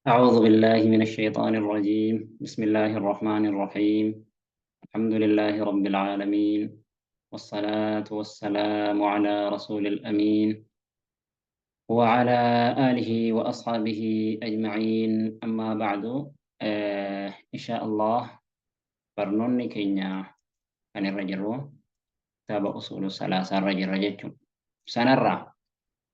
أعوذ بالله من الشيطان الرجيم. بسم الله الرحمن الرحيم. الحمد لله رب العالمين، والصلاة والسلام على رسول الأمين وعلى آله وأصحابه أجمعين. أما بعد، إن شاء الله برنوني كينيا كان الرجل تابع أصول الثلاثة الرجل رجل سنرى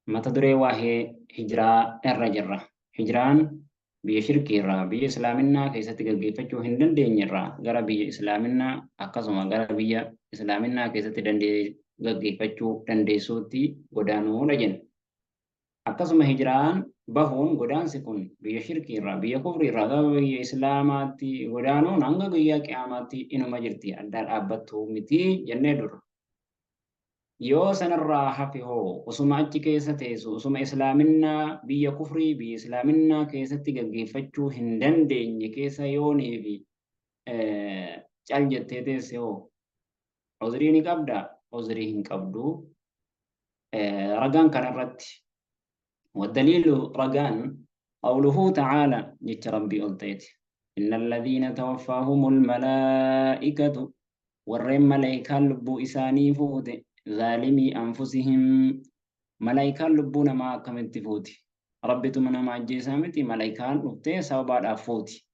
ما تدري واهي هجرة الرجل هجران biyya shirkiirraa biyya islaaminaa keessatti gaggeeffachuu hin dandeenyerraa gara biyya islaaminaa akkasuma gara biyya islaaminaa keessatti gaggeeffachuu dandeessuutti godaanuudha jenna. Akkasuma hijiraan bahuun godaansi kun biyya shirkiirraa biyya kufriirraa gara biyya islaamaatti godaanuun hanga guyyaa qiyaamaatti inuma jirti, adda dhaabbattuu miti jennee dura. Yoo sanarraa hafe hoo osuma achi keessa teessu osuma islaaminaa biyya kufrii biyya islaaminaa keessatti gaggeeffachuu hin dandeenye keessa yoonii fi cal jettee teesse hoo uzrii ni qabdaa? Uzrii hin qabduu. Ragaan kanarratti waddaliilu ragaan qawluhu ta'aala jecha rabbii ol ta'eeti. Inna alladhiina tawaffaahumul malaa'ikatu warreen malaayikaan lubbuu isaanii fuute ظالمي أنفسهم ملايكان لبونا ما كمت فوتي ربي تمنا ما جيسامتي ملايكان نبتي سوابات أفوتي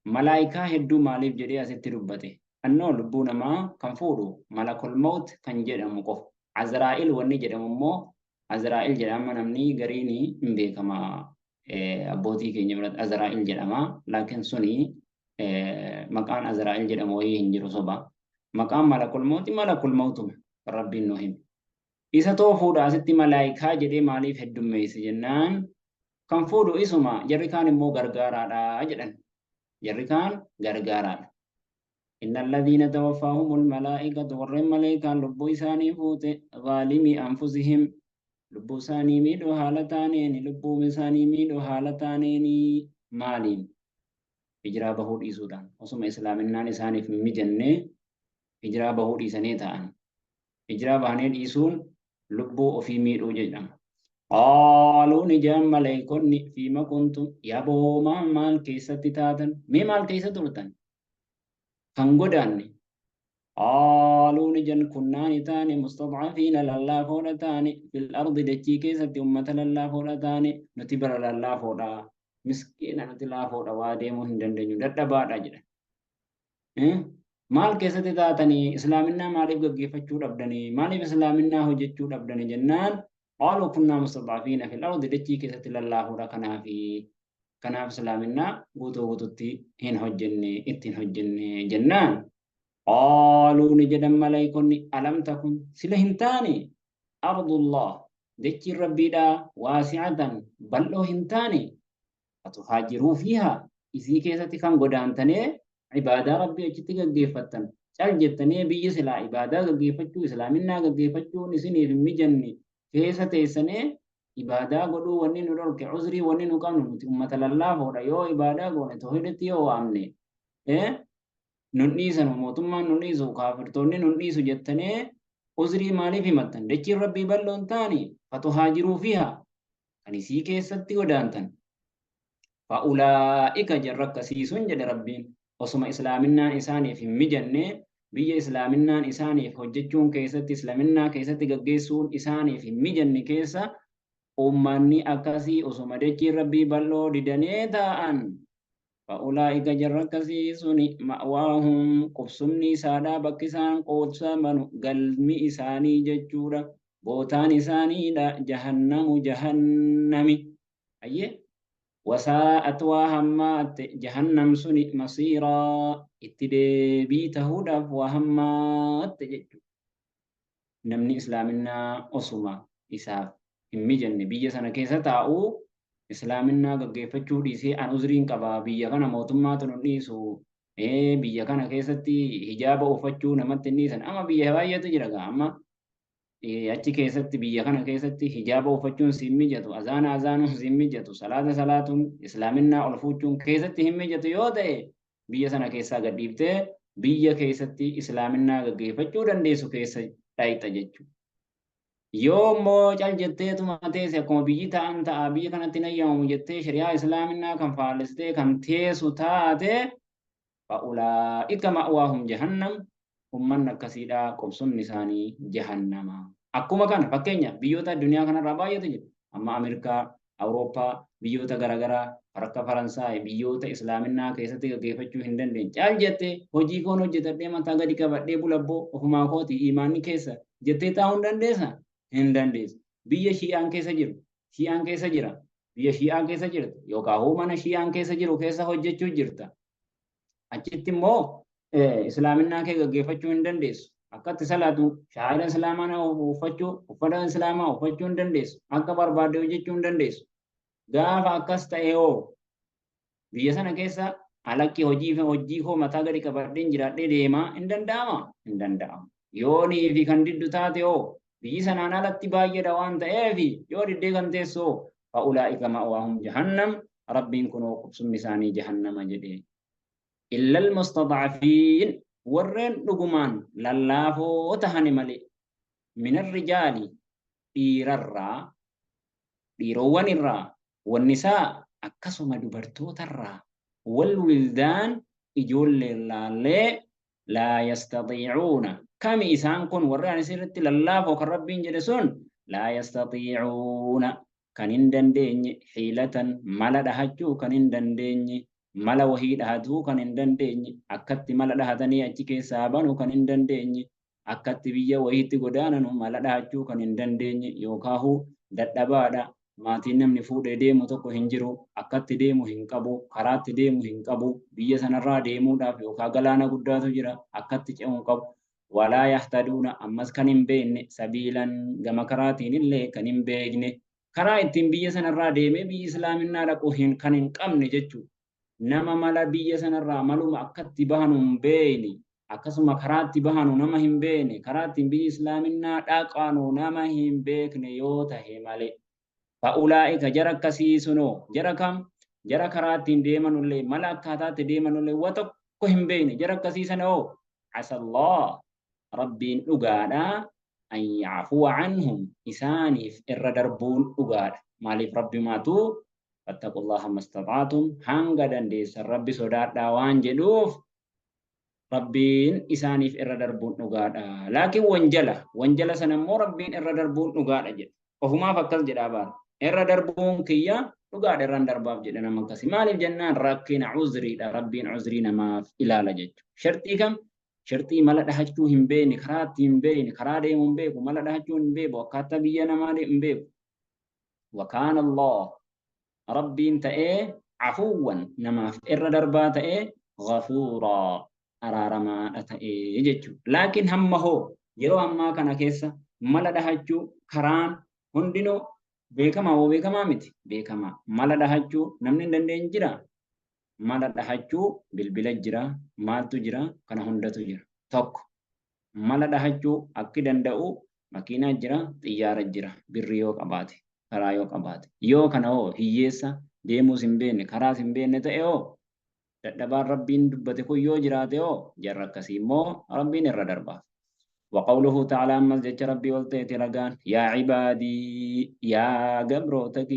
ملايكا هدو ماليف جريا ستربته أنو لبونا ما كان فورو ملك الموت كان جرم مقف عزرائيل وني جرم مو عزرائيل جرم نمني غريني مبي كما أبوتي كي نمرت عزرائيل جرم لكن سني مكان عزرائيل جرم ويه هنجر صبا مكان ملك الموت ربي نوهم إذا توفوا داستي ملايكا جدي مالي في الدميس جنان كان فودو إسما جريكان مو غرغارا جدن جريكان غرغارا إن الذين توفاهم الملائكة ورم ملايكا لبو إساني فوت ظالمي أنفسهم لبو ساني ميدو حالتانين لبو مساني ميدو حالتانين مالين إجرابه إسودان وسم إسلامنا نساني في مجنة إجرابه إساني تان إجرا بانين إيسون لبو في ميرو جدًا قالوا نجام ملايكون فيما كنتم يابو مال كيسة تاتن مال كيسة تلتن كنغداني قالوا نجن كنا نتاني مستضعفين لله فورتاني في الأرض دجي كيسة أمة لله فورتاني نتبر لله فورا مسكين نتلا فورا واديمو هندن دبا أجرا maal keessatti taatanii islaaminaa maaliif gaggeeffachuu dhabdanii maaliif islaaminaa hojjechuu dhabdanii jennaan qaaluu kunnaa mustadcafiina fil ardi dachii keessatti lallaafuudha kanaaf islaaminaa guutuutti hin hojjenne ittiin hojjenne jennaan qaaluu ni jedhan malaayikonni alam takun sila hin taane ardullah dachiin rabbiidhaa waasi'atan bal'oo hin taane fatuhaajiruu fiihaa isii keessatti kan godaantanee عبادة ربي أجتك جيفتن شال جتني بيجي سلا عبادة جيفتشو إسلامنا جيفتشو نسني في مجني كيسة تيسنة عبادة قدو وني نور كعذري وني نكان مثل الله فورا يو عبادة قونه توحيدتي يو أمني ننيسن موتما ننيسو كافر توني ننيسو جتني عذري مالي في متن دچي ربي بلون تاني فتهاجروا فيها كنيسي كيسة تيودانتن فأولئك جرك سيسون جد ربين osuma islaaminaan isaaniif hin mijanne biyya islaaminaan isaaniif hojjechuun keessatti islaaminaa keessatti gaggeessuun isaaniif hin mijanne keessa ummanni akkasii osuma dachii rabbii bal'oo didanii taa'an fa'ulaa'ika jarra akkasii suni ma'waahum qubsumni isaadhaa bakki isaan qoodsamanu galmi isaanii jechuudha bootaan isaaniidha jahannami ayyee وساءت وهمات جهنم سني مصيرا اتدبي تهودا وهمات تججو نمني إسلامنا أصما إساف إمي جنة بيجا سنة كيسة تاؤ إسلامنا قيفتشو ديسي أن أزرين كبا بيجا كان موتمات ننيسو بيجا كان كيسة تي هجابة وفتشو نمت النيسان أما بيجا باية تجرقا أما achi keessatti biyya kana keessatti hijaaba uffachuun siin mijatu azaanuun siin mijatu salaatuun islaaminaa ol fuuchuun keessatti hin mijatu yoo ta'e biyya sana keessaa gadhiiftee biyya keessatti islaaminaa gaggeeffachuu dandeessu keessa dhaayita jechuudha. Yoo immoo cal jetteetuma teesse akkuma biyyi ta'an ta'a biyya kanatti nayyamu jettee shari'aa islaaminaa kan faallistee kan teessu taate fa'ulaa'ika ma'waahum jahannam ummanni akkasiidhaa qubsumni isaanii jahannama. Akkuma kana fakkeenya biyyoota addunyaa kanarraa baay'eetu jira. Amma Ameerikaa, Awurooppaa, biyyoota garaagaraa akka Faransaay biyyoota islaaminaa keessatti gaggeeffachuu hin dandeenye. Caal jettee hojii koon hojjetadhee mataa gadi qabadhee bulabboo ofumaa kooti imaanni keessa jettee taa'uu hin dandeessaa? Hin dandeessu. Biyya shi'aan keessa jiru, shi'aan keessa jira, biyya shi'aan keessa jirtu yookaan mana shi'aan keessa jiru keessa hojjechuu jirta. Achitti immoo islaaminaa kee gaggeeffachuu hin dandeessu. Akkatti salaatu shaahida islaamaa uffachuu, uffata islaamaa uffachuu hin dandeessu. Akka barbaadde hojjechuu hin dandeessu. Gaafa akkas ta'e hoo biyya sana keessa alakki hojii koo mataa gadi qabadheen jiraadhee deemaa hin danda'ama? Hin danda'amu. Yoonii fi kan diddu taate hoo biyyi sanaan alatti baay'eedha waan ta'eef yoo diddee kan teessoo fa'ulaa'ika ma'waahum jahannam rabbiin kunoo qubsumni isaanii jahannama jedhee. إلا المستضعفين ورين لقمان للافو تهني ملي من الرجال إيررا إيروان الرا والنساء أكسما دبرتو ترى والولدان إجول لله لا يستطيعون كم إسان كن ورين سيرت للافو كربين جلسون لا يستطيعون كنندن ديني حيلة ملد هجو كنندن ديني mala wahii dhahatuu kan hin dandeenye akkatti mala dhahatanii achi keessaa banuu kan hin dandeenye akkatti biyya wahiitti godaananu mala dhahachuu kan hin dandeenye yookaan dadhabaadha maatiin namni fuudhee deemu tokko hin jiru akkatti deemu hin qabu karaatti deemu hin qabu biyya sanarraa deemuudhaaf yookaan galaana guddaatu jira akkatti ce'uu qabu walaa yahtaduuna ammas kan hin beekne sabiilan gama karaatiin illee kan hin beekne karaa ittiin biyya sanarraa deemee biyya islaaminaa dhaquu kan hin qabne jechuudha. Nama mala biyya sanarraa maluma akkatti bahanu hin beekne akkasuma karaatti bahanu nama hin beekne karaatti biyya islaaminaa dhaqanu nama hin beekne yoo tahe malee fa'ulaa'ika jara akkasii sunoo jara kam jara karaatti deemanullee mala akkaataatti deemanullee waa tokko hin beekne jara akkasii sanoo asallah rabbiin dhugaadhaa an ya'fuwa anhum isaaniif irra darbuun dhugaadha maaliif rabbi maatuu فاتقوا الله ما استطعتم هنگا دنديس ربي صدات داوان جدوف ربين إسانيف إردربون نغادا لكن وانجلا سنمو ربين إردربون نغادا جد وفما فكر جدابار إردربون كيا نغادا رندرباب جدنا منكسي مالي الجنان راكين عذري ربين عذرين ما إلا لجد شرطي كم شرطي ملا دهجتو هم بيني خراتي هم بيني خرادي هم بيكو ملا دهجتو هم بيكو وكاتبينا مالي هم بيكو وكان الله ربين تأي عفوا نما إر دربا تأي غفورا أرارما أتأي جتشو لكن هم هو يرو أما كان كيسا ملا دهجو كران هندينو بيكما وبيكما متي بيكما ملا دهجو نمن دندين جرا ملا دهجو بالبلد جرا مالتو جرا كان هندتو جرا توك ملا دهجو أكي دندأو مكينة جرا تيارة جرا بالريو قباتي karaa yoo qabaate yoo kana hoo hiyyeessa deemuus hin beekne karaas hin beekne ta'e hoo dadhabaan rabbiin dubbate kun yoo jiraate hoo jarra akkasii immoo rabbiin irra darbaaf. وقوله تعالى مسجد ربي والتيت رجان يا عبادي يا قبروتك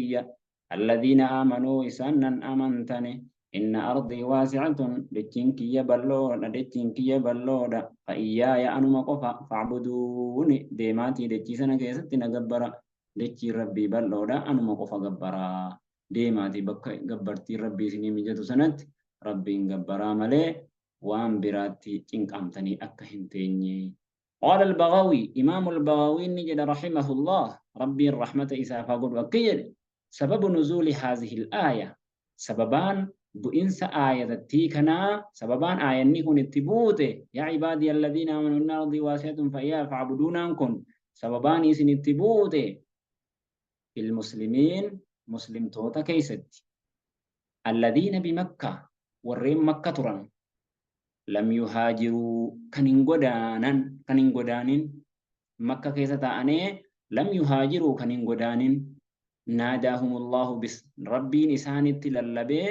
الذين آمنوا إسانا أمنتني إن أرضي واسعة دتشنكي يبلودا دتشنكي يبلودا فإياي أنما قفا فاعبدوني ديماتي دتشيسنا كيستي نقبرا دتشي ربي بلودا أنما قفا قبرا ديماتي بكا قبرتي ربي سني مجدو سنت ربي قبرا ملي وان براتي تنك أمتني أكا هنتيني. قال البغوي إمام البغوي نجد رحمه الله ربي الرحمة إسافا قل وكيل سبب نزول هذه الآية سببان بإنس آية التيكنا سببان آية نكون التبوت يا عبادي الذين آمنوا إن أرضي واسعة فإياي فاعبدونكم سببان إسن التبوت المسلمين مسلم توتا كيست الذين بمكة والرين مكة تران لم يهاجروا كنين غدانين مكة كيسة تاني لم يهاجروا كنين غدانين ناداهم الله بس ربي نسان تللبي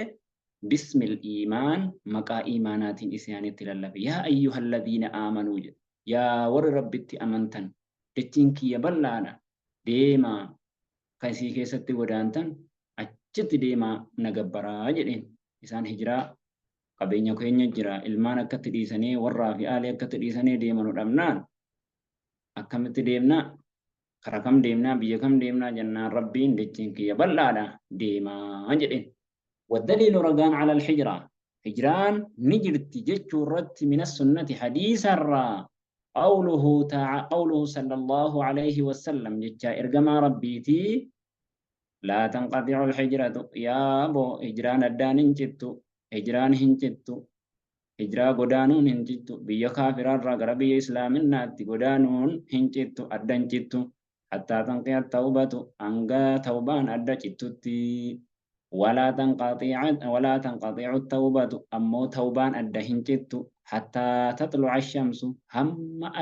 باسم الإيمان مكا إيمانات إسان تللبي يا أيها الذين آمنوا يا ور ربي أمنتن تتنكي يبلانا deemaa kan isii keessatti godaantan achitti deemaa nagabbaraa jedheen. Isaan hijiraa qabeenya keenya jira ilmaan akkatti dhiisanii warraa fi aalii akkatti dhiisanii deemanu dhabnaan akkamitti deemnaa karaa kam deemnaa biyya kam deemnaa jennaan rabbiin dachiin kiyya bal'aadha deemaa jedheen. والدليل رجان على الحجرة هجران نجرت جتشو الرت من السنة حديث الرا قوله صلى الله عليه وسلم جتشا إرجما ربيتي لا تنقطع الحجرة يا أبو هجران الدان هنجتو هجران هنجتو هجرا قدانون هنجتو بيا كافر الرا بيا إسلام النات قدانون هنجتو أدان جتو حتى تنقيا التوبة أنقا توبان أدا جتوتي ولا تنقطع التوبة أمو توبان أدا هنجتو حتى تطلع الشمس هم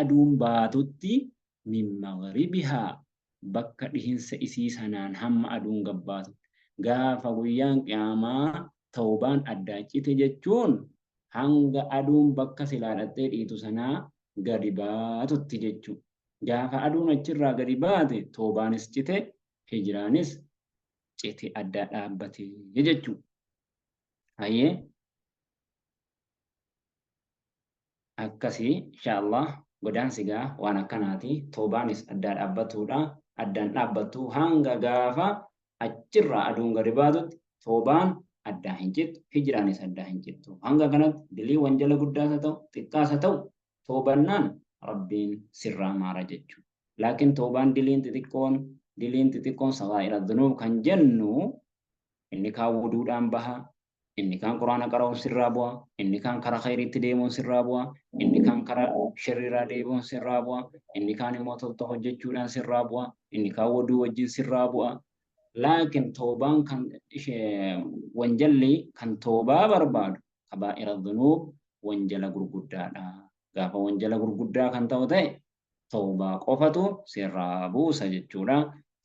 أدوم باتوتي من مغربها bakka dhihinsa isii sanaan hamma aduun gabbaatu gaafa guyyaan qiyaamaa tawbaan addaachite jechuun hanga aduun bakka silaadhattee dhiitu sanaa gadi baatutti jechuudha. Gaafa aduun achirraa gadi baate tawbaanis cite hijiraanis cite adda dhaabbate jechuudha. Hayyee akkasii inshaallah godaansi gaa waan akkanaati tawbaanis adda dhaabbatuudha. Addaan dhaabbattu hanga gaafa achirraa aduun gadi baatutti tawbaan addaa hin jettu hijiraanis addaa hin jettu hanga kanatti dilii wanjala guddaas haa ta'u xiqqaas haa ta'u tawbannaan rabbiin sirraa maara jechuudha. Laakiin tawbaan diliin xixiqqoon sagaa'ira dhunuub kan jennu inni kaan wuduudhaan baha inni kaan quraana qara'uun sirraa bu'a inni kaan karaa khayriitti deemuun sirraa bu'a inni kaan karaa shirriiraa deemuun sirraa bu'a inni kaan immoo tolta hojjechuudhaan sirraa bu'a inni kaan waduu wajjin sirraa bu'a. Laakiin tawbaan kan wanjalli kan tawbaa barbaadu kabaa'ira dhunuub wanjala gurguddaadha. Gaafa wanjala gurguddaa kan ta'u ta'e tawbaa qofatu sirraa buusa jechuudha.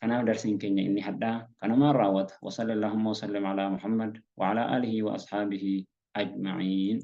Kanaaf darsiin keenya inni hadhaa kanumaan raawwata. Wa sallallahu wa sallam ala Muhammad wa ala alihi wa ashaabihi ajma'iin.